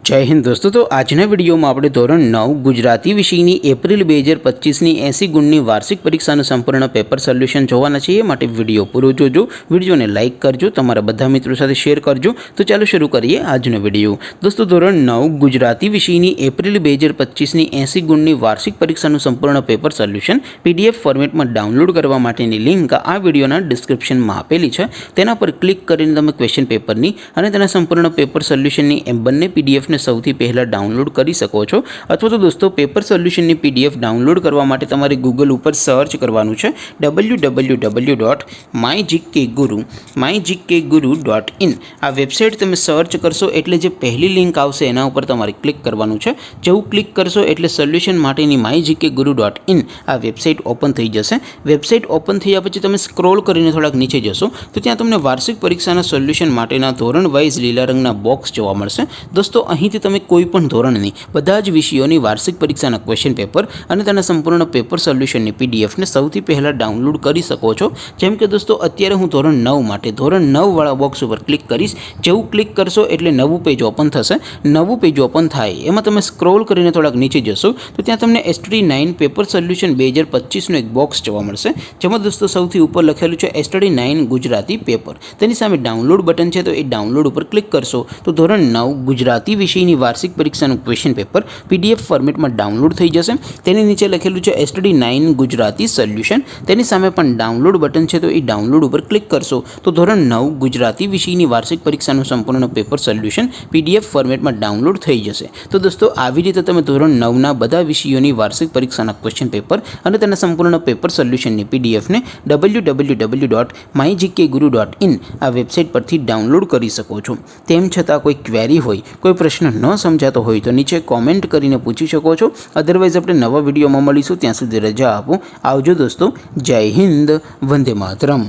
जय हिंद दोस्तों। तो आजना विडियो में આપણે ધોરણ 9 ગુજરાતી વિષયની એપ્રિલ 2025ની 80 ગુણની વાર્ષિક પરીક્ષાનું સંપૂર્ણ પેપર સોલ્યુશન જોવાના છે। એ માટે વિડિયો પૂરો જોજો, વિડિયોને લાઈક કરજો, તમારા બધા મિત્રો સાથે શેર કરજો। તો ચાલો શરૂ કરીએ આજનો વિડિયો। દોસ્તો ધોરણ 9 ગુજરાતી વિષયની એપ્રિલ 2025ની 80 ગુણની વાર્ષિક પરીક્ષાનું સંપૂર્ણ પેપર સોલ્યુશન પીડીએફ ફોર્મેટમાં ડાઉનલોડ કરવા માટેની લિંક આ વિડિયોના ડિસ્ક્રિપ્શનમાં આપેલી છે। તેના પર ક્લિક કરીને તમે ક્વેશ્ચન પેપરની અને તેના સંપૂર્ણ પેપર સોલ્યુશનની બંને પીડીએફ ने સૌથી પહેલા ડાઉનલોડ કરી શકો છો। અથવા તો દોસ્તો પેપર સોલ્યુશનની પીડીએફ ડાઉનલોડ કરવા માટે તમારે ગૂગલ ઉપર સર્ચ કરવાનું છે www.mygkguru.in। આ વેબસાઇટ તમે સર્ચ કરશો એટલે જે પહેલી લિંક આવશે એના ઉપર તમારે ક્લિક કરવાનું છે। જેવું ક્લિક કરશો એટલે સોલ્યુશન માટેની mygkguru.in આ વેબસાઇટ ઓપન થઈ જશે। વેબસાઇટ ઓપન થયા પછી તમે સ્ક્રોલ કરીને થોડાક નીચે જશો તો ત્યાં તમને વાર્ષિક પરીક્ષાના સોલ્યુશન માટેના ધોરણ વાઇઝ લીલા રંગના બોક્સ જોવા મળશે। दोस्तों અહીંથી તમે કોઈ પણ ધોરણની બધા જ વિષયોની વાર્ષિક પરીક્ષાના ક્વેશ્ચન પેપર અને તેના સંપૂર્ણ પેપર સોલ્યુશનની પીડીએફ ને સૌથી પહેલા ડાઉનલોડ કરી શકો છો। જેમ કે દોસ્તો અત્યારે હું ધોરણ 9 માટે ધોરણ 9 વાળા બોક્સ ઉપર ક્લિક કરીશ। જેવું ક્લિક કરશો એટલે નવું પેજ ઓપન થશે। નવું પેજ ઓપન થાય એમાં તમે સ્ક્રોલ કરીને થોડાક નીચે જશો તો ત્યાં તમને STD9 પેપર સોલ્યુશન 2025 નો એક બોક્સ જોવા મળશે। જેમાં દોસ્તો સૌથી ઉપર લખેલું છે STD9 ગુજરાતી પેપર। તેની સામે ડાઉનલોડ બટન છે તો એ ડાઉનલોડ ઉપર ક્લિક કરશો તો ધોરણ 9 ગુજરાતી વિષયની વાર્ષિક પરીક્ષાનું ક્વેશ્ચન પેપર પીડીએફ ફોર્મેટમાં ડાઉનલોડ થઈ જશે। તેની નીચે લખેલું છે STD9 ગુજરાતી સોલ્યુશન। તેની સામે પણ ડાઉનલોડ બટન છે તો એ ડાઉનલોડ ઉપર ક્લિક કરશો તો ધોરણ 9 ગુજરાતી વિષયની વાર્ષિક પરીક્ષાનું સંપૂર્ણ પેપર સોલ્યુશન પીડીએફ ફોર્મેટમાં ડાઉનલોડ થઈ જશે। તો દોસ્તો આવી રીતે તમે ધોરણ 9ના બધા વિષયોની વાર્ષિક પરીક્ષાના ક્વેશ્ચન પેપર અને તેના સંપૂર્ણ પેપર સોલ્યુશનની પીડીએફને www.mygkguru.in આ વેબસાઇટ પરથી ડાઉનલોડ કરી શકો છો। તેમ છતાં કોઈ ક્વેરી હોય, કોઈ પ્રશ્ન ન સમજાતો હોય તો નીચે કોમેન્ટ કરીને પૂછી શકો છો। અધરવાઇઝ આપણે નવા વિડીયોમાં મળીશું, ત્યાં સુધી રજા આપો। આવજો દોસ્તો। જય હિન્દ, વંદે માતરમ।